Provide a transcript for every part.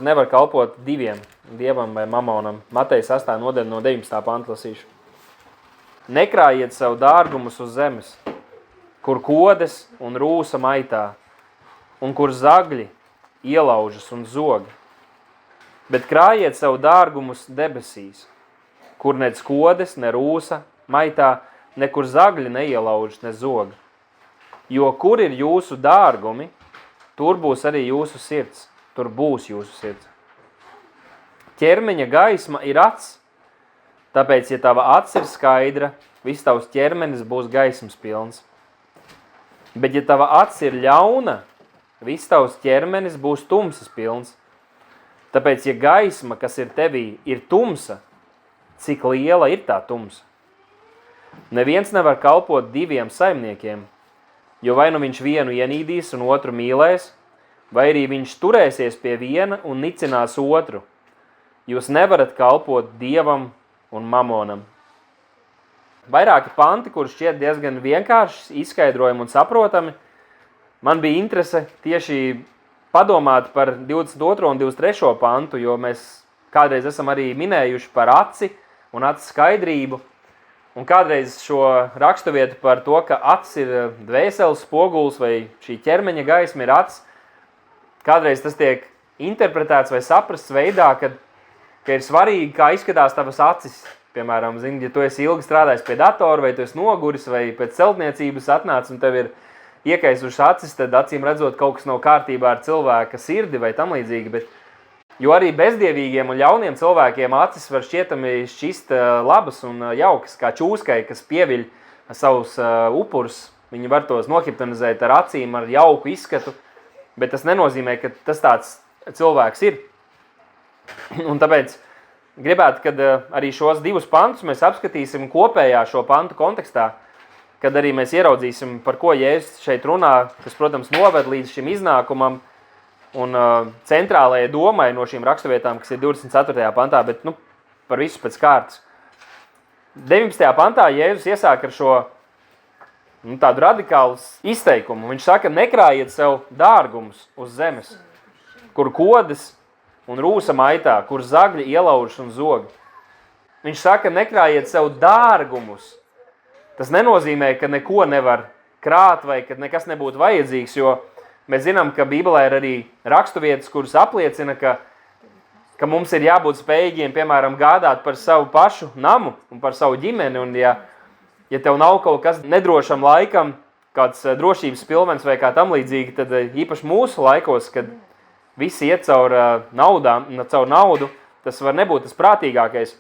Nevar kalpot diviem, dievam vai mamonam. Mateja 8. nodaļa no 19. panta lasīšu. Nekrājiet sev dārgumus uz zemes, kur kodes un rūsa maitā, un kur zagļi ielaužas un zog. Bet krājiet sev dārgumus debesīs, kur nec kodes, ne rūsa maitā, nekur zagļi neielaužas, ne zog. Jo kur ir jūsu dārgumi, tur būs arī jūsu sirds. Tur būs jūsu sirds. Ķermeņa gaisma ir acs, tāpēc, ja tava acs ir skaidra, viss tavs ķermenis būs gaismas pilns. Bet, ja tava acs ir ļauna, viss tavs ķermenis būs tumsas pilns. Tāpēc, ja gaisma, kas ir tevī, ir tumsa, cik liela ir tā tumsa? Neviens nevar kalpot diviem saimniekiem, jo vai nu viņš vienu ienīdīs un otru mīlēs, vai arī viņš turēsies pie viena un nicinās otru. Jūs nevarat kalpot dievam un mamonam. Vairāki panti, kur šķiet diezgan vienkārši izskaidrojumi un saprotami. Man bija interese tieši padomāt par 22. un 23. pantu, jo mēs kādreiz esam arī minējuši par aci un acis skaidrību. Un kādreiz šo raksturvietu par to, ka acis ir dvēseles spoguls vai šī ķermeņa gaisma ir acis, kādreiz tas tiek interpretēts vai saprasts veidā, ka ir svarīgi, kā izskatās tavas acis. Piemēram, ja tu esi ilgi strādājis pie datora, vai tu esi noguris, vai pēc celtniecības atnāc un tev ir iekaisušas acis, tad acīm redzot kaut kas nav kārtībā ar cilvēka sirdi vai tam līdzīgi. Bet, jo arī bezdievīgiem un ļauniem cilvēkiem acis var šķietami šķist labas un jaukas, kā čūskai, kas pieviļ savus upurus. Viņi var tos nohipnotizēt ar acīm, ar jauku izskatu. Bet tas nenozīmē, ka tas tāds cilvēks ir. Un tāpēc gribētu, kad arī šos divus pantus mēs apskatīsim kopējā šo pantu kontekstā, kad arī mēs ieraudzīsim, par ko Jēzus šeit runā, kas, protams, noved līdz šim iznākumam un centrālajai domai no šīm raksturvietām, kas ir 24. pantā, bet par visu pēc kārtas. 19. pantā Jēzus iesāk ar šo tādu radikālu izteikumu. Viņš saka, nekrājiet sev dārgumus uz zemes, kur kodes un rūsa maitā, kur zagļi ielaužas un zog. Viņš saka, nekrājiet sev dārgumus. Tas nenozīmē, ka neko nevar krāt vai ka nekas nebūtu vajadzīgs, jo mēs zinām, ka Bībelē ir arī raksturvietas, kuras apliecina, ka mums ir jābūt spējīgiem, piemēram, gādāt par savu pašu namu un par savu ģimeni, un ja tev nav kaut kas nedrošam laikam, kāds drošības pilvens vai kā tam līdzīgi, tad īpaši mūsu laikos, kad visi iet caur naudu, tas var nebūt tas prātīgākais.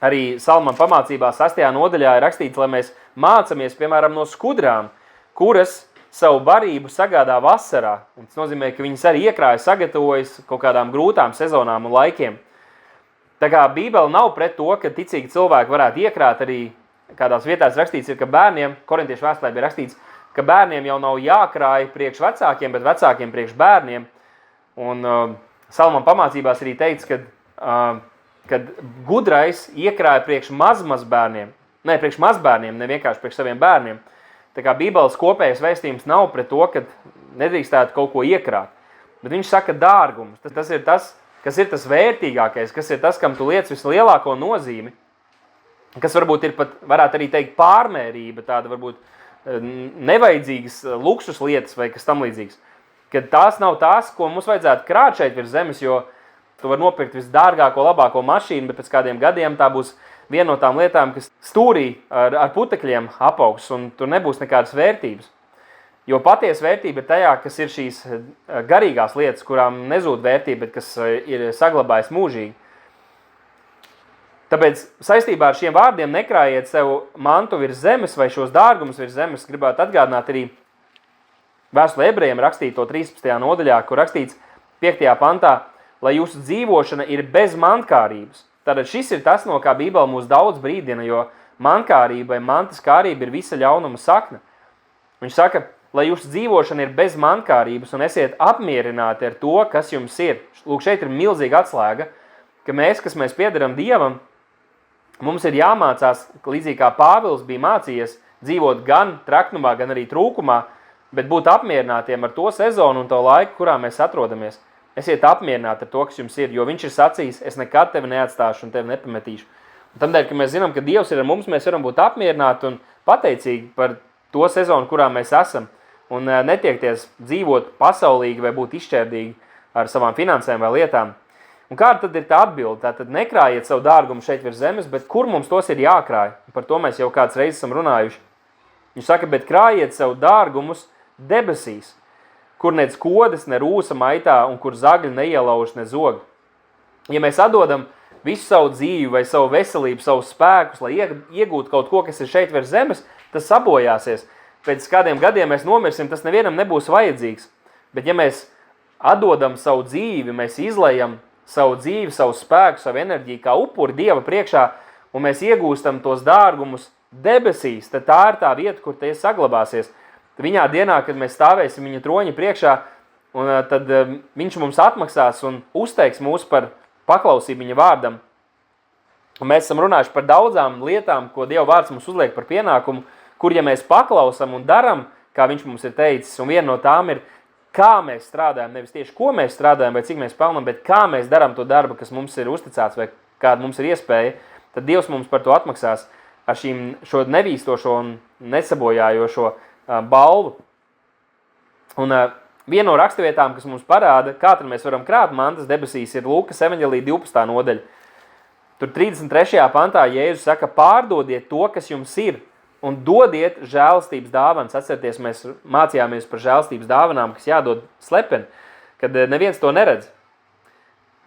Arī Salmam pamācībā 6. nodaļā ir rakstīts, lai mēs mācamies, piemēram, no skudrām, kuras savu barību sagādā vasarā. Un tas nozīmē, ka viņas arī iekrāja sagatavojas kaut kādām grūtām sezonām un laikiem. Tā kā Bībele nav pret to, ka ticīgi cilvēki varētu iekrāt arī kādās vietās rakstīts ir, ka bērniem, Korintiešu vēstulē bija rakstīts, ka bērniem jau nav jākrāj priekš vecākiem, bet vecākiem priekš bērniem. Un Salmam pamācībās arī teica, kad gudrais iekrāja priekš mazbērniem, priekš mazbērniem, ne vienkārši priekš saviem bērniem. Tā kā Bībeles kopējais vēstījums nav pret to, ka nedrīkstētu kaut ko iekrāt. Bet viņš saka dārgums. Tas ir tas, kas ir tas vērtīgākais, kas ir tas, kam tu liec vislielāko nozīmi. Kas varbūt ir pat, varētu arī teikt, pārmērība, tāda varbūt nevajadzīgas luksus lietas vai kas tam līdzīgs. Kad tās nav tās, ko mums vajadzētu krāt šeit virs zemes, jo tu vari nopirkt visdārgāko, labāko mašīnu, bet pēc kādiem gadiem tā būs viena no tām lietām, kas stūrī ar putekļiem apaugs, un tur nebūs nekādas vērtības. Jo patiesa vērtība ir tajā, kas ir šīs garīgās lietas, kurām nezūd vērtība, bet kas ir saglabājis mūžīgi. Tāpēc saistībā ar šiem vārdiem nekrājiet sev mantu virs zemes vai šos dārgumus virs zemes. Gribētu atgādināt arī vēstulē ebrejiem rakstīto 13. nodaļā, kur rakstīts 5. pantā, lai jūsu dzīvošana ir bez mantkārības. Tātad šis ir tas, no kā Bībele mūs daudz brīdina, jo mantkārība vai mantas kārība ir visa ļaunuma sakna. Viņš saka, lai jūsu dzīvošana ir bez mantkārības un esiet apmierināti ar to, kas jums ir. Lūk, šeit ir milzīga atslēga, ka mēs, kas mēs piederam Dievam, mums ir jāmācās, līdzīgi kā Pāvils bija mācījies, dzīvot gan traknumā, gan arī trūkumā, bet būt apmierinātiem ar to sezonu un to laiku, kurā mēs atrodamies. Esiet apmierināti ar to, kas jums ir, jo viņš ir sacījis, es nekad tevi neatstāšu un tevi nepametīšu. Un tādēļ, ka mēs zinām, ka Dievs ir ar mums, mēs varam būt apmierināti un pateicīgi par to sezonu, kurā mēs esam, un netiekties dzīvot pasaulīgi vai būt izšķērdīgi ar savām finansēm vai lietām. Un kāda tad ir tā atbilde? Tātad nekrājiet savu dārgumu šeit virs zemes, bet kur mums tos ir jākrāj? Par to mēs jau kāds reizes esam runājuši. Viņš saka, bet krājiet savu dārgumus debesīs, kur nec kodas, ne rūsa maitā un kur zagļi neielauž, ne zog. Ja mēs atdodam visu savu dzīvi vai savu veselību, savus spēkus, lai iegūtu kaut ko, kas ir šeit virs zemes, tas sabojāsies. Pēc kādiem gadiem mēs nomirsim, tas nevienam nebūs vajadzīgs. Bet ja mēs atdodam savu dzīvi, mēs izlejam savu dzīvi, savu spēku, savu enerģiju kā upuri Dieva priekšā, un mēs iegūstam tos dārgumus debesīs, tad tā ir tā vieta, kur tie saglabāsies. Viņā dienā, kad mēs stāvēsim viņa troņa priekšā, un tad viņš mums atmaksās un uzteiks mūs par paklausību viņa vārdam. Un mēs esam runājuši par daudzām lietām, ko Dieva vārds mums uzliek par pienākumu, kur ja mēs paklausam un daram, kā viņš mums ir teicis, un viena no tām ir, kā mēs strādājam, nevis tieši ko mēs strādājam vai cik mēs pelnam, bet kā mēs darām to darbu, kas mums ir uzticēts vai kāda mums ir iespēja, tad Dievs mums par to atmaksās ar šo nevīstošo un nesabojājošo balvu. Un viena no rakstvietām, kas mums parāda, kā tad mēs varam krāt mantas debesīs, ir Lūkas evaņģelija 12. nodaļa. Tur 33. pantā Jēzus saka, pārdodiet to, kas jums ir, un dodiet žēlastības dāvanas. Atcerieties, mēs mācījāmies par žēlastības dāvanām, kas jādod slepeni, kad neviens to neredz.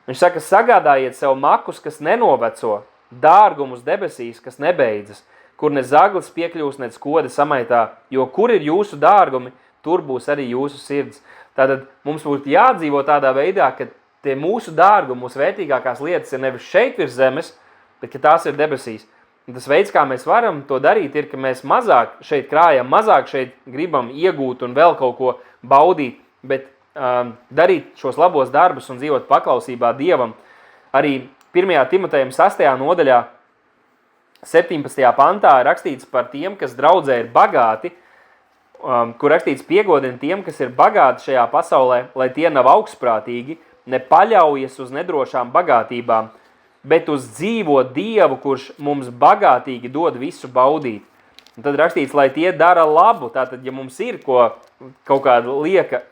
Viņš saka, sagādājiet sev makus, kas nenoveco, dārgumus debesīs, kas nebeidzas, kur ne zaglis piekļūs, nec koda samaitā, jo kur ir jūsu dārgumi, tur būs arī jūsu sirds. Tātad mums būtu jādzīvo tādā veidā, ka tie mūsu dārgumi, mūsu vērtīgākās lietas ir nevis šeit virs zemes, bet ka tās ir debesīs. Un tas veids, kā mēs varam to darīt, ir, ka mēs mazāk šeit krājam, mazāk šeit gribam iegūt un vēl kaut ko baudīt, bet darīt šos labos darbus un dzīvot paklausībā Dievam. Arī 1. Timotejam 6. nodaļā 17. pantā ir rakstīts par tiem, kas draudzē ir bagāti, kur rakstīts piegodina tiem, kas ir bagāti šajā pasaulē, lai tie nav augstprātīgi, ne paļaujas uz nedrošām bagātībām, bet uz dzīvo Dievu, kurš mums bagātīgi dod visu baudīt. Un tad rakstīts, lai tie dara labu, tātad, ja mums ir kaut kāda lieka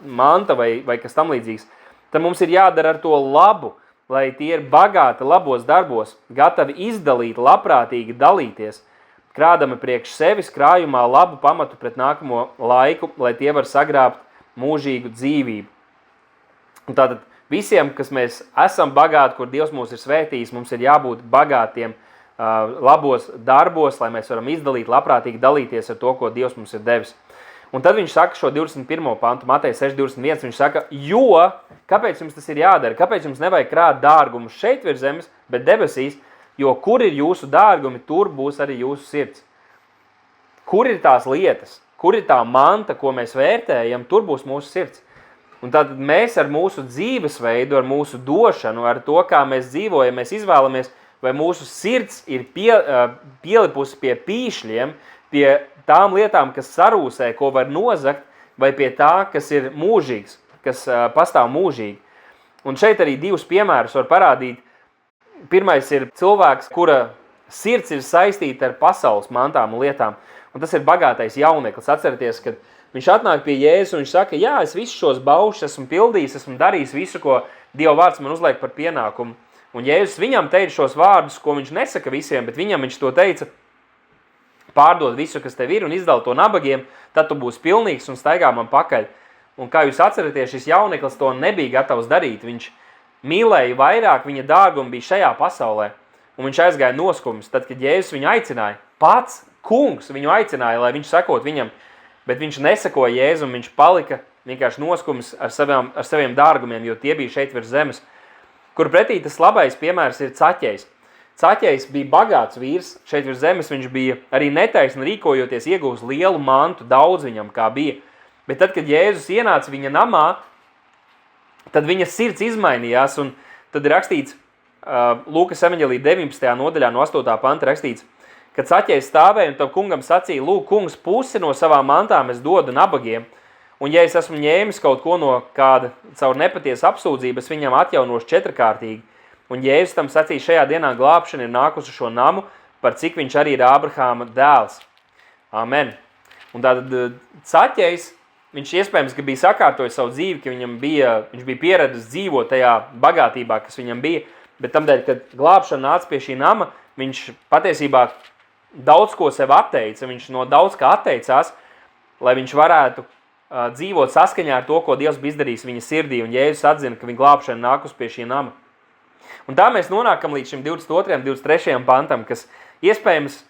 manta vai kas tam līdzīgs, tad mums ir jādara ar to labu, lai tie ir bagāti labos darbos, gatavi izdalīt, labprātīgi dalīties, krādami priekš sevis krājumā labu pamatu pret nākamo laiku, lai tie var sagrābt mūžīgu dzīvību. Un tātad visiem, kas mēs esam bagāti, kur Dievs mūs ir svētījis, mums ir jābūt bagātiem labos darbos, lai mēs varam izdalīt, labprātīgi dalīties ar to, ko Dievs mums ir devis. Un tad viņš saka šo 21. pantu, Mateja 6.21, viņš saka, jo, kāpēc jums tas ir jādara? Kāpēc jums nevajag krāt dārgumus šeit virs zemes, bet debesīs, jo kur ir jūsu dārgumi, tur būs arī jūsu sirds. Kur ir tās lietas? Kur ir tā manta, ko mēs vērtējam, tur būs mūsu sirds. Un tad mēs ar mūsu dzīvesveidu, ar mūsu došanu, ar to, kā mēs dzīvojam, mēs izvēlamies, vai mūsu sirds ir pielipusi pie pīšļiem, pie tām lietām, kas sarūsē, ko var nozagt, vai pie tā, kas ir mūžīgs, kas pastāv mūžīgi. Un šeit arī divus piemērus var parādīt. Pirmais ir cilvēks, kura sirds ir saistīta ar pasaules mantām un lietām. Un tas ir bagātais jauneklis. Atcerieties, kad viņš atnāk pie Jēzus un viņš saka, jā, es visus šos baušus esmu pildījis, esmu darījis visu, ko Dieva vārds man uzliek par pienākumu. Un Jēzus viņam teica šos vārdus, ko viņš nesaka visiem, bet viņam viņš to teica, pārdod visu, kas tev ir un izdala to nabagiem, tad tu būsi pilnīgs un staigā man pakaļ. Un kā jūs atceraties, šis jauneklis to nebija gatavs darīt. Viņš mīlēja vairāk, viņa dārguma bija šajā pasaulē. Un viņš aizgāja noskums, tad, kad Jēzus viņu aicināja. Pats kungs viņu aicināja, lai viņš sekot viņam, bet viņš nesekoja Jēzum, viņš palika vienkārši noskums ar saviem dārgumiem, jo tie bija šeit virs zemes. Kur pretī tas labais piemērs ir Caķejs. Caķejs bija bagāts vīrs, šeit virs zemes viņš bija arī netaisni rīkojoties, iegūs lielu mantu, daudz viņam kā bija. Bet tad, kad Jēzus ienāca viņa namā, tad viņa sirds izmainījās, un tad ir rakstīts, Lūkas evaņģelija 19. nodaļā no 8. panta rakstīts, kad Caķejs stāvēja un tam kungam sacīja, lūk, kungs, pusi no savām mantām es dodu nabagiem, Un ja es esmu ņēmis kaut ko no kāda caur nepatiesu apsūdzību, es viņam atjaunošu 4-kārtīgi. Un Jēzus tam sacīja, šajā dienā glābšana ir nākusi šo namu, par cik viņš arī ir Ābrahāma dēls. Amen. Un tātad Caķejs, viņš iespējams, ka bija sakārtojis savu dzīvi, ka viņš bija pieredzis dzīvot tajā bagātībā, kas viņam bija, bet tamdēļ, kad glābšana nāca pie šī nama, viņš patiesībā daudz ko sev atteica, viņš no daudz kā atteicās, lai viņš varētu dzīvot saskaņā ar to, ko Dievs bija izdarījis viņa sirdī, un Jēzus atzina, ka viņa glābšana nākus pie šī nama. Un tā mēs nonākam līdz šim 22. un 23. pantam, kas iespējams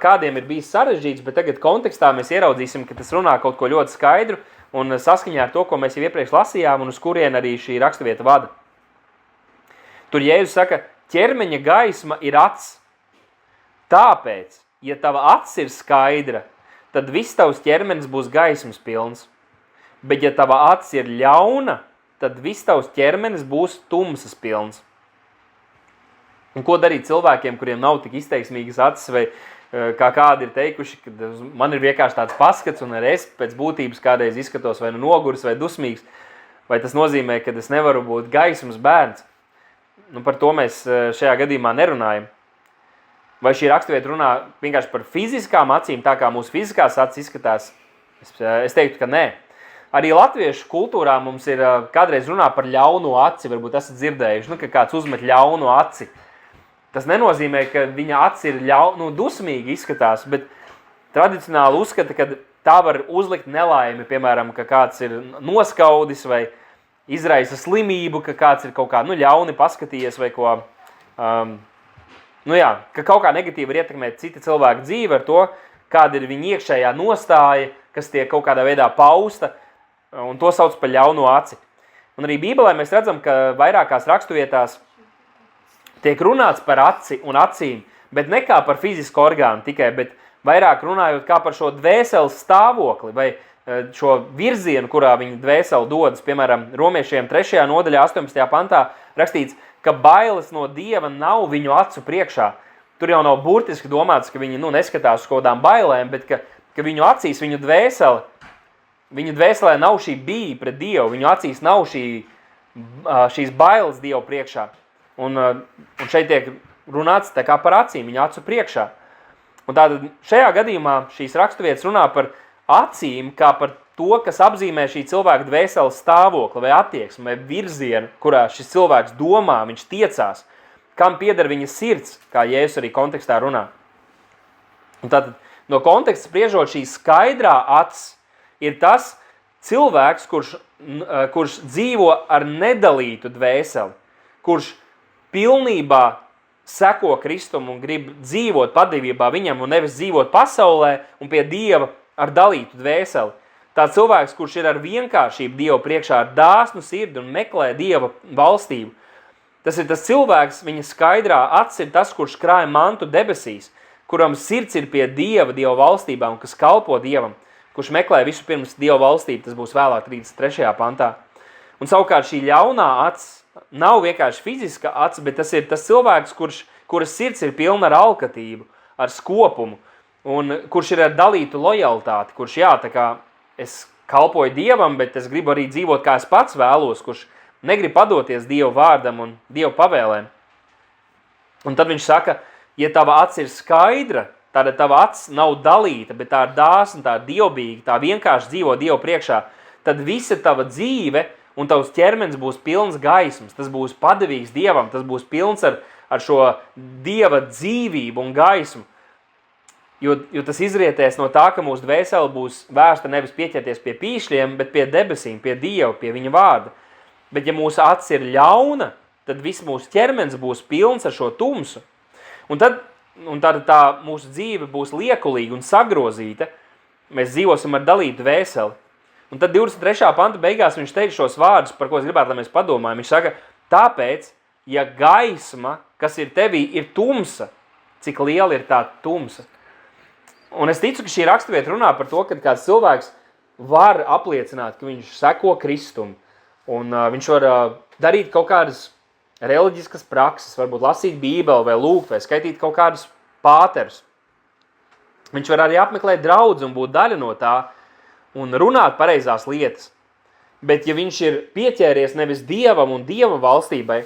kādiem ir bijis sarežģīts, bet tagad kontekstā mēs ieraudzīsim, ka tas runā kaut ko ļoti skaidru un saskaņā ar to, ko mēs jau iepriekš lasījām un uz kurien arī šī raksturvieta vada. Tur Jēzus saka, ķermeņa gaisma ir acs. Tāpēc, ja tava acs ir skaidra, tad viss tavs ķermenis būs gaismas pilns. Bet ja tava acs ir ļauna, tad viss tavs ķermenis būs tumsas pilns. Un ko darīt cilvēkiem, kuriem nav tik izteiksmīgas acis, vai kā kādi ir teikuši, ka man ir vienkārši tāds paskats, un arī es pēc būtības kādreiz izskatos vai noguris vai dusmīgs, vai tas nozīmē, ka es nevaru būt gaismas bērns. Nu, par to mēs šajā gadījumā nerunājam. Vai šī raksturvieta runā vienkārši par fiziskām acīm, tā kā mūsu fiziskās acis izskatās? Es teiktu, ka nē. Arī latviešu kultūrā mums ir kādreiz runā par ļauno aci, varbūt esat dzirdējuši, ka kāds uzmet ļauno aci. Tas nenozīmē, ka viņa acis ir dusmīgi izskatās, bet tradicionāli uzskata, ka tā var uzlikt nelaimi, piemēram, ka kāds ir noskaudis vai izraisa slimību, ka kāds ir kaut kā ļauni paskatījies vai ko, ka kaut kā negatīvi var ietekmēt cita cilvēka dzīve ar to, kāda ir viņa iekšējā nostāja, kas tiek kaut kādā veidā pausta, un to sauc par ļauno aci. Un arī Bībelē mēs redzam, ka vairākās raksturvietās tiek runāts par aci un acīm, bet ne kā par fizisku orgānu tikai, bet vairāk runājot kā par šo dvēseles stāvokli vai šo virzienu, kurā viņa dvēseli dodas. Piemēram, Romiešiem 3. nodaļā 18. pantā rakstīts, ka bailes no Dieva nav viņu acu priekšā. Tur jau nav burtiski domāts, ka viņi neskatās uz kodām bailēm, bet ka viņu acīs, viņu dvēselē nav šī bīja pret Dievu, viņu acīs nav šīs bailes Dievu priekšā. Un šeit tiek runāts tā kā par acīm, viņa acu priekšā. Un tātad šajā gadījumā šīs raksturvietas runā par acīm kā par to, kas apzīmē šī cilvēka dvēseles stāvokli vai attieksmi vai virzienu, kurā šis cilvēks domā, viņš tiecās, kam pieder viņa sirds, kā Jēzus arī kontekstā runā. Un tātad no konteksta spriežot, šī skaidrā acis ir tas cilvēks, kurš dzīvo ar nedalītu dvēseli, kurš pilnībā seko Kristum un grib dzīvot padevībā viņam un nevis dzīvot pasaulē un pie Dieva ar dalītu dvēseli. Tāds cilvēks, kurš ir ar vienkāršību Dievu priekšā, ar dāsnu sirdi un meklē Dieva valstību. Tas ir tas cilvēks, viņa skaidrā acis ir tas, kurš krāja mantu debesīs, kuram sirds ir pie Dieva valstībā un kas kalpo Dievam, kurš meklē visu pirms Dieva valstību, tas būs vēlāk 33. pantā. Un savukārt šī ļaunā acis nav vienkārši fiziska acis, bet tas ir tas cilvēks, kuras sirds ir pilna ar alkatību, ar skopumu, un kurš ir ar dalītu lojalitāti, kurš tā kā es kalpoju Dievam, bet es gribu arī dzīvot, kā es pats vēlos, kurš negrib padoties Dievu vārdam un Dievu pavēlēm. Un tad viņš saka, ja tava acis ir skaidra, tāda tava acis nav dalīta, bet tā ir dāsna, tā ir dievbīga, tā vienkārši dzīvo Dievu priekšā, tad visa tava dzīve un tavs ķermenis būs pilns gaismas, tas būs padevīgs Dievam, tas būs pilns ar šo Dieva dzīvību un gaismu. Jo tas izrietēs no tā, ka mūsu dvēsele būs vērsta nevis pieķerties pie pīšļiem, bet pie debesīm, pie Dieva, pie viņa vārda. Bet ja mūsu acis ir ļauna, tad viss mūsu ķermenis būs pilns ar šo tumsu. Un tad tā mūsu dzīve būs liekulīga un sagrozīta, mēs dzīvosim ar dalītu dvēseli. Un tad 23. panta beigās viņš teiks šos vārdus, par ko es gribētu, lai mēs padomājam. Viņš saka, tāpēc, ja gaisma, kas ir tevī, ir tumsa, cik liela ir tā tumsa. Un es ticu, ka šī raksturvieta runā par to, ka kāds cilvēks var apliecināt, ka viņš seko Kristum. Un viņš var darīt kaut kādas reliģiskas prakses, varbūt lasīt Bībeli vai lūgt, vai skaitīt kaut kādus pāterus. Viņš var arī apmeklēt draudzi un būt daļa no tā. un runāt pareizās lietas. Bet ja viņš ir pieķēries nevis Dievam un Dieva valstībai,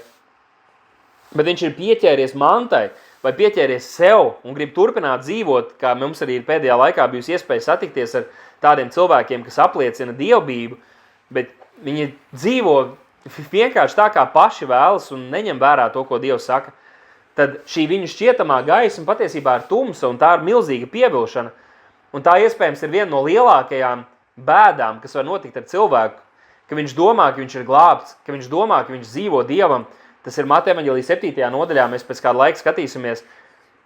bet viņš ir pieķēries mantai vai pieķēries sev un grib turpināt dzīvot, kā mums arī ir pēdējā laikā bijusi iespēja satikties ar tādiem cilvēkiem, kas apliecina dievbību, bet viņi dzīvo vienkārši tā, kā paši vēlas un neņem vērā to, ko Dievs saka, tad šī viņu šķietamā gaisma patiesībā ir tumsa un tā ir milzīga pievilšana. Un tā iespējams ir viena no lielākajām bēdām, kas var notikt ar cilvēku, ka viņš domā, ka viņš ir glābts, ka viņš domā, ka viņš dzīvo Dievam. Tas ir Mateja evaņģēlija 7. nodaļā, mēs pēc kāda laika skatīsimies,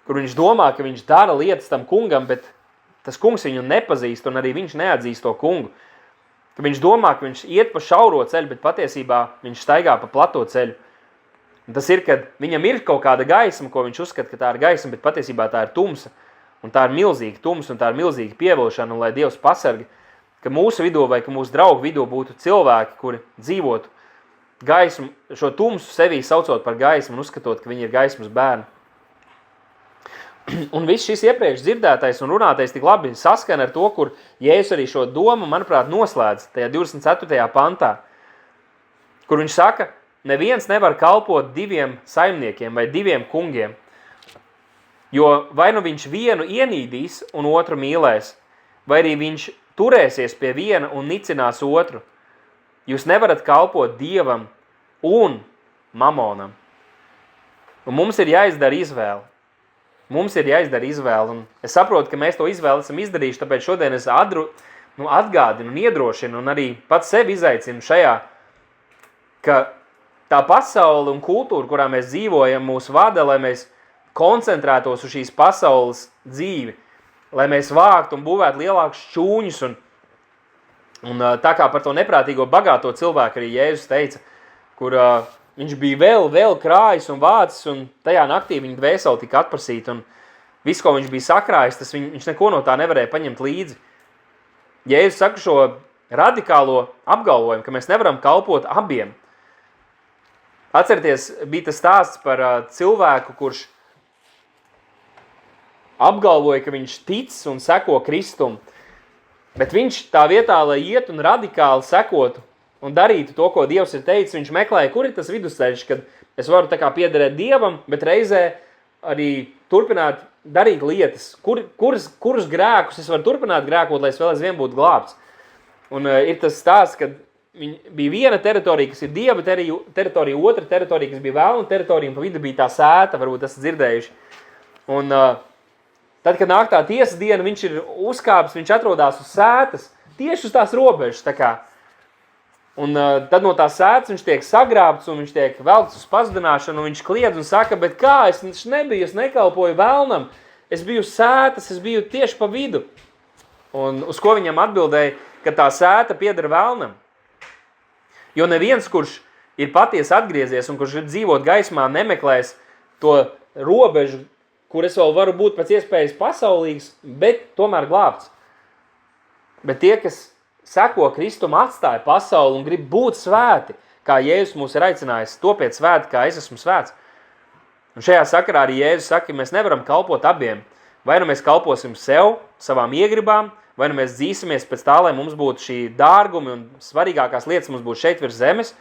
kur viņš domā, ka viņš dara lietas tam kungam, bet tas kungs viņu nepazīst un arī viņš neatzīst to kungu. Ka viņš domā, ka viņš iet pa šauro ceļu, bet patiesībā viņš staigā pa plato ceļu. Un tas ir, kad viņam ir kaut kāda gaisma, ko viņš uzskata, ka tā ir gaisma, bet patiesībā tā ir tumsa. Un tā ir milzīga tumsa un tā ir milzīga pievilšana, un lai Dievs pasargi, ka mūsu vidū vai ka mūsu draugu vidū būtu cilvēki, kuri dzīvotu gaismu, šo tumsu sevī saucot par gaismu un uzskatot, ka viņi ir gaismas bērni. Un viss šis iepriekš dzirdētais un runātais tik labi saskana ar to, kur Jēzus arī šo domu, manuprāt, noslēdz tajā 24. pantā, kur viņš saka, neviens nevar kalpot diviem saimniekiem vai diviem kungiem, jo vai nu viņš vienu ienīdīs un otru mīlēs, vai arī viņš turēsies pie viena un nicinās otru. Jūs nevarat kalpot Dievam un mamonam. Un mums ir jāizdara izvēle. Mums ir jāizdara izvēle. Un es saprotu, ka mēs to izvēli esam izdarījuši, tāpēc šodien es atgādinu un iedrošinu un arī pats sevi izaicinu šajā, ka tā pasaule un kultūra, kurā mēs dzīvojam, mūs vada, lai mēs koncentrētos uz šīs pasaules dzīvi, lai mēs vāktu un būvētu lielākus šķūņus un tā kā par to neprātīgo bagāto cilvēku arī Jēzus teica, kur viņš bija vēl krājis un vācis un tajā naktī viņa dvēseli tika atprasīta un viss, ko viņš bija sakrājis, tas viņš neko no tā nevarēja paņemt līdzi. Jēzus saka šo radikālo apgalvojumu, ka mēs nevaram kalpot abiem. Atcerieties, bija tas stāsts par cilvēku, kurš apgalvoja, ka viņš tic un seko Kristum, bet viņš tā vietā, lai iet un radikāli sekotu un darītu to, ko Dievs ir teicis, viņš meklēja, kur ir tas vidusceļš, kad es varu tā kā piederēt Dievam, bet reizē arī turpināt darīt lietas, kurus grēkus es varu turpināt grēkot, lai es vēl aizvien būtu glābts. Un ir tas stāsts, kad bija viena teritorija, kas ir Dieva teritorija, otra teritorija, kas bija vēlna teritorija, un pa vidu bija tā sēta, varbūt esat dzirdējuši. Un tad, kad nāk tā tiesas diena, viņš ir uzkāpis, viņš atrodas uz sētas, tieši uz tās robežas. Tā kā. Un tad no tās sētas viņš tiek sagrābts un viņš tiek velkts uz pazudināšanu, un viņš kliedz un saka, bet kā, es nebiju, es nekalpoju vēlnam, es biju sētas, es biju tieši pa vidu. Un uz ko viņam atbildēja, ka tā sēta pieder vēlnam. Jo neviens, kurš ir patiesi atgriezies un kurš ir dzīvot gaismā, nemeklēs to robežu, kur es vēl varu būt pēc iespējas pasaulīgs, bet tomēr glābts. Bet tie, kas seko Kristum, atstāja pasauli un grib būt svēti, kā Jēzus mūs ir aicinājis, topiet svēti, kā es esmu svēts. Un šajā sakarā arī Jēzus saka, ka mēs nevaram kalpot abiem. Vai nu mēs kalposim sev, savām iegribām, vai nu mēs dzīsimies pēc tā, lai mums būtu šī dārgumi un svarīgākās lietas mums būtu šeit virs zemes,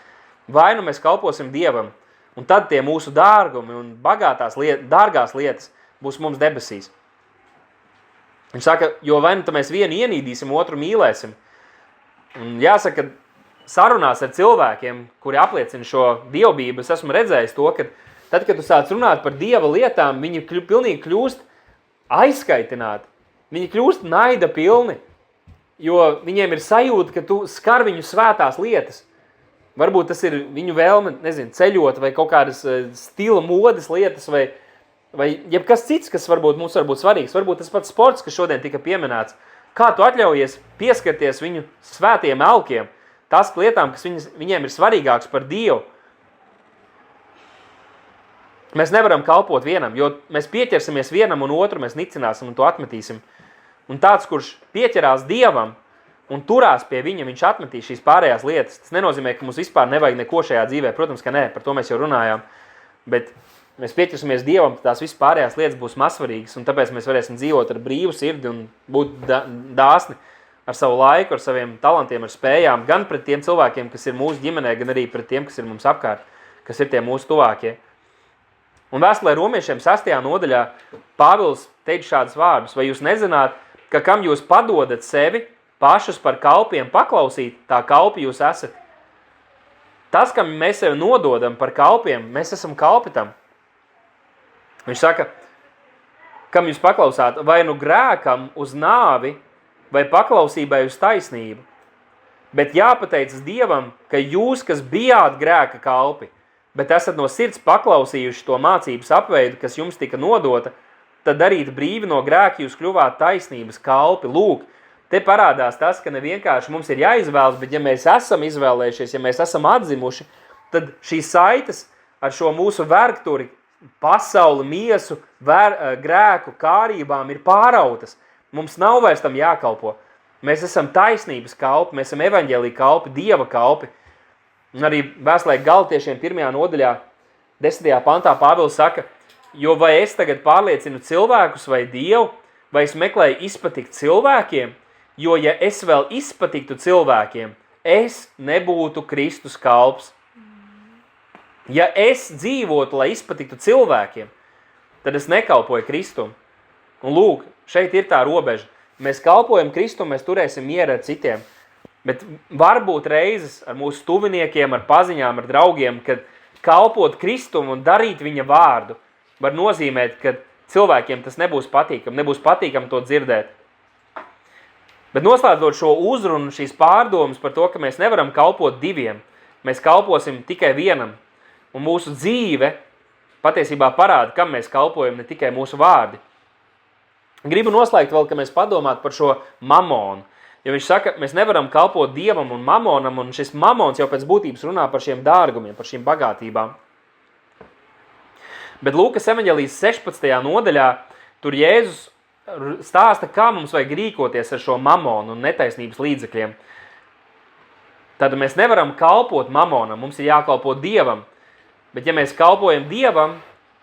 vai nu mēs kalposim Dievam. Un tad tie mūsu dārgumi un dārgās lietas būs mums debesīs. Viņš saka, jo vai nu mēs vienu ienīdīsim, otru mīlēsim. Un jāsaka, ka sarunās ar cilvēkiem, kuri apliecina šo dievbību, es esmu redzējis to, ka tad, kad tu sāc runāt par Dieva lietām, viņi pilnīgi kļūst aizskaitināti. Viņi kļūst naida pilni, jo viņiem ir sajūta, ka tu skar viņu svētās lietas. Varbūt tas ir viņu vēlme, ceļot vai kaut kādas stila modes lietas vai jebkas cits, kas mums var būt svarīgs. Varbūt tas pats sports, kas šodien tika pieminēts. Kā tu atļaujies pieskarties viņu svētiem elkiem, tās lietām, kas viņiem ir svarīgāks par Dievu. Mēs nevaram kalpot vienam, jo mēs pieķersimies vienam un otru, mēs nicināsim un to atmetīsim. Un tāds, kurš pieķerās Dievam un turās pie viņa, viņš atmetīs šīs pārējās lietas. Tas nenozīmē, ka mums vispār nevajag neko šajā dzīvē. Protams, ka nē, par to mēs jau runājām. Bet mēs pieķersimies Dievam, tās visas pārējās lietas būs mazsvarīgas, un tāpēc mēs varēsim dzīvot ar brīvu sirdi un būt dāsni ar savu laiku, ar saviem talantiem, ar spējām, gan pret tiem cilvēkiem, kas ir mūsu ģimenē, gan arī pret tiem, kas ir mums apkārt, kas ir tie mūsu tuvākie. Un vēstulē Romiešiem 6. nodaļā Pāvils teica šādus vārdus: vai jūs nezināt, ka kam jūs padodat sevi pašus par kalpiem paklausīt, tā kalpi jūs esat? Tas, kam mēs sevi nododam par kalpiem, mēs esam kalpi tam. Viņš saka, kam jūs paklausāt, vai nu grēkam uz nāvi, vai paklausībai uz taisnību. Bet jāpateicas Dievam, ka jūs, kas bijāt grēka kalpi, bet esat no sirds paklausījuši to mācības apveidu, kas jums tika nodota, tad darīt brīvi no grēka jūs kļuvāt taisnības kalpi. Lūk, te parādās tas, ka nevienkārši mums ir jāizvēlas, bet ja mēs esam izvēlējušies, ja mēs esam atzimuši, tad šīs saites ar šo mūsu vergturi, pasauli, miesu, grēku, kārībām ir pārautas. Mums nav vairs tam jākalpo. Mēs esam taisnības kalpi, mēs esam evaņģēlija kalpi, Dieva kalpi. Un arī vēstulē Galatiešiem 1. nodaļā, 10. pantā Pāvils saka, jo vai es tagad pārliecinu cilvēkus vai Dievu, vai es meklēju izpatikt cilvēkiem, jo ja es vēl izpatiktu cilvēkiem, es nebūtu Kristus kalps. Ja es dzīvotu, lai izpatiktu cilvēkiem, tad es nekalpoju Kristum. Un lūk, šeit ir tā robeža. Mēs kalpojam Kristum, mēs turēsim mieru ar citiem. Bet varbūt reizes ar mūsu tuviniekiem, ar paziņām, ar draugiem, kad kalpot Kristum un darīt viņa vārdu, var nozīmēt, ka cilvēkiem tas nebūs patīkam to dzirdēt. Bet noslēdzot šo uzrunu, šīs pārdomas par to, ka mēs nevaram kalpot diviem, mēs kalposim tikai vienam. Un mūsu dzīve patiesībā parāda, kam mēs kalpojam, ne tikai mūsu vārdi. Gribu noslēgt vēl, ka mēs padomātu par šo mamonu. Jo viņš saka, mēs nevaram kalpot Dievam un mamonam, un šis mamons jau pēc būtības runā par šiem dārgumiem, par šīm bagātībām. Bet Lūkas evaņģēlijas 16. nodaļā tur Jēzus stāsta, kā mums vajag rīkoties ar šo mamonu un netaisnības līdzekļiem. Tad mēs nevaram kalpot mamonam, mums ir jākalpo Dievam. Bet ja mēs kalpojam Dievam,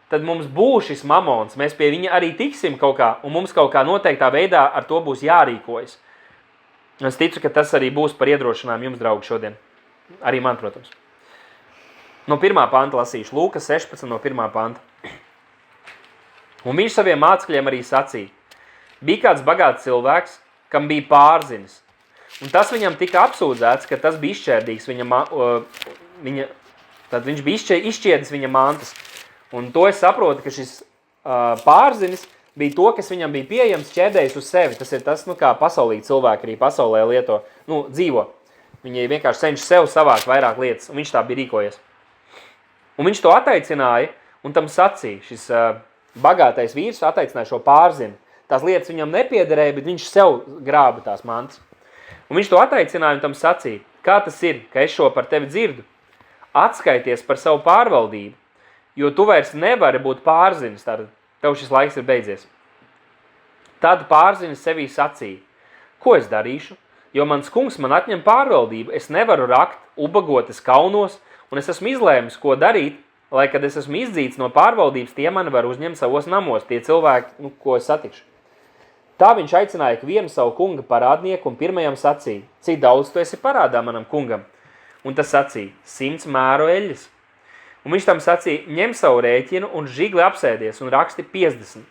tad mums būs šis mamons, mēs pie viņa arī tiksim kaut kā, un mums kaut kā noteiktā veidā ar to būs jārīkojas. Es ticu, ka tas arī būs par iedrošinājumu jums, draugi, šodien. Arī man, protams. No 1. panta lasīšu, Lūkas 16 no 1. panta. Un viņš saviem mācekļiem arī sacīja, bija kāds bagāts cilvēks, kam bija pārzinis, un tas viņam tika apsūdzēts, ka tas bija izšķērdīgs tad viņš bija izšķiedis viņa mantas. Un to es saprotu, ka šis pārzinis bija to, kas viņam bija pieejams, ķēdējis uz sevi. Tas ir tas, kā pasaulīgi cilvēki arī pasaulē lieto, dzīvo. Viņi vienkārši cenšas sev savākt vairāk lietas, un viņš tā bija rīkojies. Un viņš to ataicināja, un tam sacīja, šis bagātais vīrs ataicināja šo pārzini. Tās lietas viņam nepiederēja, bet viņš sev grāba tās mantas. Un viņš to ataicināja, un tam sacīja, kā tas ir, ka es šo par tevi dzirdu? Atskaities par savu pārvaldību, jo tu vairs nevari būt pārzinis, tātad tev šis laiks ir beidzies. Tad pārzinis sevī sacīja, ko es darīšu, jo mans kungs man atņem pārvaldību, es nevaru rakt, ubagot, es kaunos, un es esmu izlēmis, ko darīt, lai, kad es esmu izdzīts no pārvaldības, tie mani var uzņemt savos namos, tie cilvēki, ko es satikšu. Tā viņš aicināja vienu savu kunga parādnieku un pirmajam sacīja, cik daudz tu esi parādā manam kungam? Un tas sacīja, 100 mēru eļļas. Un viņš tam sacīja, ņem savu rēķinu un žigli apsēdies un raksti 50.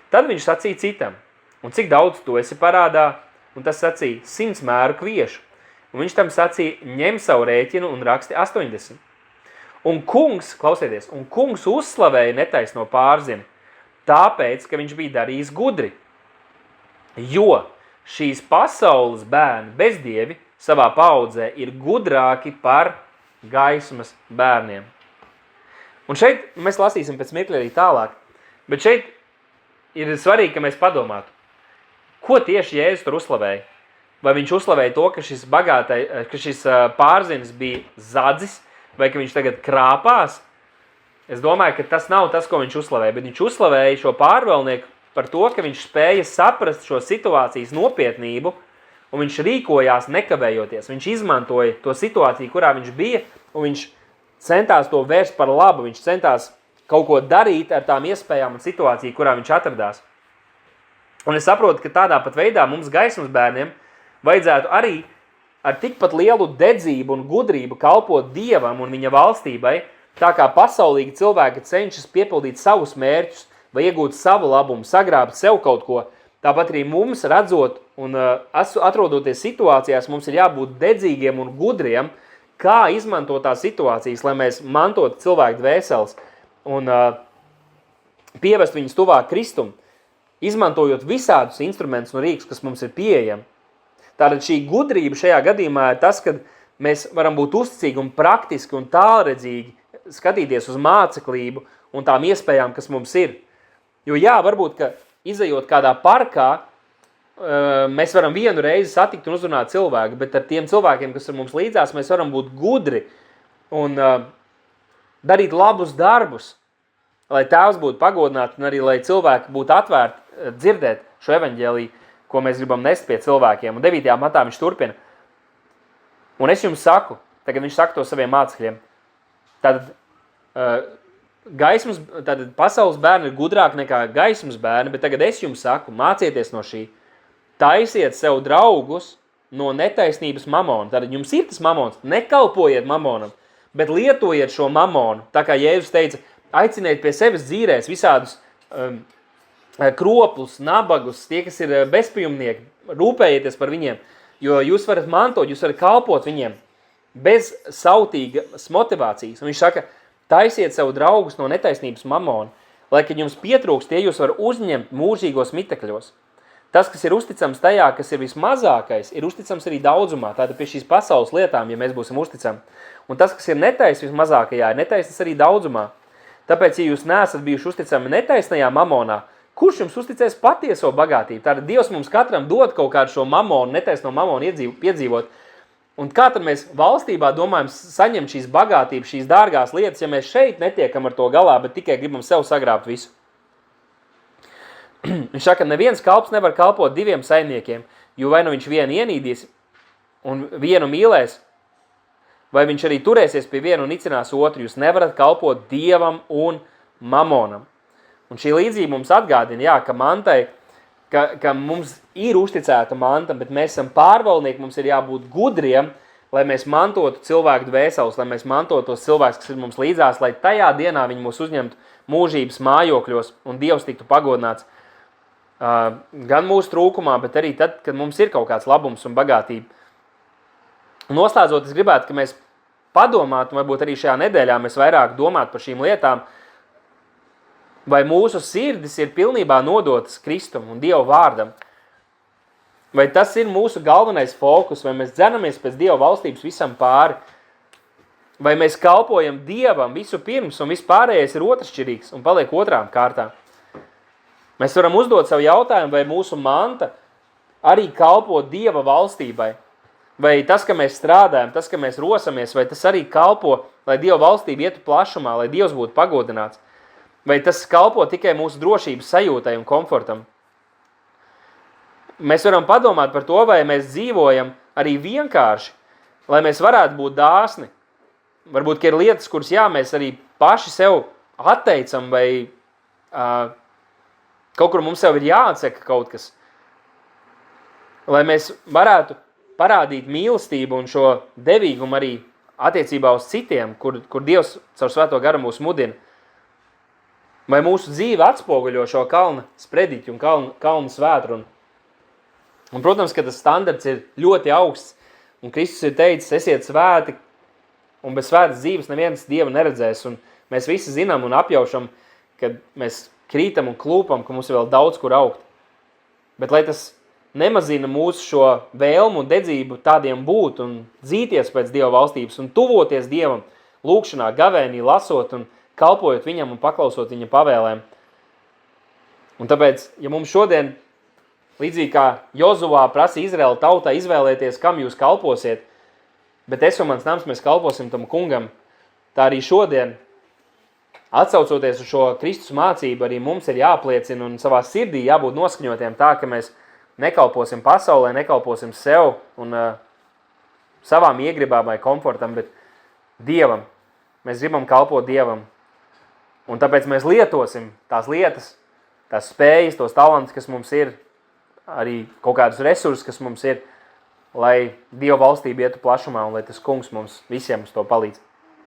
Tad viņš sacīja citam, un cik daudz tu esi parādā? Un tas sacīja, 100 mēru kviešu. Un viņš tam sacīja, ņem savu rēķinu un raksti 80. Un kungs, klausieties, un kungs uzslavēja netaisno pārzini, tāpēc, ka viņš bija darījis gudri. Jo šīs pasaules bērni bezdievi savā paudzē ir gudrāki par gaismas bērniem. Un šeit mēs lasīsim pēc mirkļa arī tālāk, bet šeit ir svarīgi, ka mēs padomātu, ko tieši Jēzus tur uzslavēja. Vai viņš uzslavēja to, ka šis pārzinis bija zadzis, vai ka viņš tagad krāpās? Es domāju, ka tas nav tas, ko viņš uzslavēja, bet viņš uzslavēja šo pārvalnieku par to, ka viņš spēja saprast šo situācijas nopietnību, un viņš rīkojās nekavējoties. Viņš izmantoja to situāciju, kurā viņš bija, un viņš centās to vērst par labu. Viņš centās kaut ko darīt ar tām iespējām un situāciju, kurā viņš atradās. Un es saprotu, ka tādā pat veidā mums gaismas bērniem vajadzētu arī ar tikpat lielu dedzību un gudrību kalpot Dievam un viņa valstībai, tā kā pasaulīgi cilvēki cenšas piepildīt savus mērķus vai iegūt savu labumu, sagrābt sev kaut ko. Tāpat arī mums, redzot un atrodoties situācijās, mums ir jābūt dedzīgiem un gudriem, kā izmantot tās situācijas, lai mēs mantotu cilvēku dvēseles un pievest viņus tuvāk Kristum, izmantojot visādus instrumentus un rīkus, kas mums ir pieejami. Tātad šī gudrība šajā gadījumā ir tas, ka mēs varam būt uzticīgi un praktiski un tālredzīgi skatīties uz māceklību un tām iespējām, kas mums ir. Jo jā, varbūt, ka izejot kādā parkā, mēs varam vienu reizi satikt un uzrunāt cilvēku, bet ar tiem cilvēkiem, kas ir mums līdzās, mēs varam būt gudri un darīt labus darbus, lai Tēvs būtu pagodināts un arī lai cilvēki būtu atvērti dzirdēt šo evaņģēliju, ko mēs gribam nest pie cilvēkiem. Un 9. matā viņš turpina. Un es jums saku, tagad viņš saka to saviem mācekļiem, tad pasaules bērni ir gudrāki nekā gaismas bērni, bet tagad es jums saku, mācieties no šī. Taisiet sev draugus no netaisnības mamona. Tātad jums ir tas mamons, nekalpojiet mamonam, bet lietojiet šo mamonu. Tā kā Jēzus teica, aiciniet pie sevis dzīrēs visādus kroplus, nabagus, tie, kas ir bezpajumnieki, rūpējieties par viņiem, jo jūs varat mantot, jūs varat kalpot viņiem bez sautīgas motivācijas. Un viņš saka, taisiet sev draugus no netaisnības mamona, lai, kad jums pietrūks, tie jūs var uzņemt mūžīgos mitekļos. Tas, kas ir uzticams tajā, kas ir vismazākais, ir uzticams arī daudzumā, tātad pie šīs pasaules lietām, ja mēs būsim uzticami. Un tas, kas ir netais vismazākajā, ir netaisnas arī daudzumā. Tāpēc, ja jūs neesat bijuši uzticami netaisnajā mamonā, kurš jums uzticēs patieso bagātību? Tātad Dievs mums katram dod kaut kādu šo mamonu, netaisno mamonu piedzīvot. Un kā tad mēs valstībā domājam saņemt šīs bagātības, šīs dārgās lietas, ja mēs šeit netiekam ar to galā, bet tikai gribam sev sagrābt visu? Viņš saka, neviens kalps nevar kalpot diviem saimniekiem, jo vai nu viņš vienu ienīdīs un vienu mīlēs, vai viņš arī turēsies pie vienu un nicinās otru. Jūs nevarat kalpot Dievam un mamonam. Un šī līdzība mums atgādina, jā, ka mantai, ka mums ir uzticēta manta, bet mēs esam pārvaldnieki, mums ir jābūt gudriem, lai mēs mantotu cilvēku dvēseles, lai mēs mantotu tos cilvēkus, kas ir mums līdzās, lai tajā dienā viņi mūs uzņemtu mūžības mājokļos un Dievs tiktu pagodināts gan mūsu trūkumā, bet arī tad, kad mums ir kaut kāds labums un bagātība. Noslēdzot, es gribētu, ka mēs padomātu, un varbūt arī šajā nedēļā mēs vairāk domātu par šīm lietām, vai mūsu sirdis ir pilnībā nodotas Kristum un Dieva vārdam. Vai tas ir mūsu galvenais fokus, vai mēs dzenamies pēc Dieva valstības visam pāri, vai mēs kalpojam Dievam visu pirms un vispārējais ir otršķirīgs un paliek otrām kārtām. Mēs varam uzdot savu jautājumu, vai mūsu manta arī kalpo Dieva valstībai. Vai tas, ka mēs strādājam, tas, ka mēs rosamies, vai tas arī kalpo, lai Dieva valstība ietu plašumā, lai Dievs būtu pagodināts. Vai tas kalpo tikai mūsu drošības sajūtai un komfortam. Mēs varam padomāt par to, vai mēs dzīvojam arī vienkārši, lai mēs varētu būt dāsni. Varbūt, ka ir lietas, kuras mēs arī paši sev atteicam, vai kaut kur mums sev ir jāatsaka kaut kas, lai mēs varētu parādīt mīlestību un šo devīgumu arī attiecībā uz citiem, kur Dievs caur svēto garu mūs mudina. Vai mūsu dzīve atspoguļo šo kalna sprediķu un kalna svētrunu. Un, protams, ka tas standarts ir ļoti augsts, un Kristus ir teicis, esiet svēti, un bez svētas dzīves neviens Dievu neredzēs, un mēs visi zinām un apjaušam, kad mēs krītam un klūpam, ka mums ir vēl daudz, kur augt. Bet lai tas nemazina mūsu šo vēlmu un dedzību tādiem būt un dzīties pēc Dieva valstības un tuvoties Dievam, lūkšanā, gavēnī, lasot un kalpojot viņam un paklausot viņa pavēlēm. Un tāpēc, ja mums šodien, līdzīgi kā Jozuvā prasa Izraēla tautā izvēlēties, kam jūs kalposiet, bet es un mans nams mēs kalposim tam kungam, tā arī šodien, atsaucoties uz šo Kristus mācību, arī mums ir jāpliecina un savā sirdī jābūt noskaņotiem tā, ka mēs nekalposim pasaulē, nekalposim sev un savām iegribām vai komfortam, bet Dievam. Mēs gribam kalpot Dievam. Un tāpēc mēs lietosim tās lietas, tās spējas, tos talantus, kas mums ir, arī kaut kādus resursus, kas mums ir, lai Dieva valstība ietu plašumā un lai tas kungs mums visiem uz to palīdz.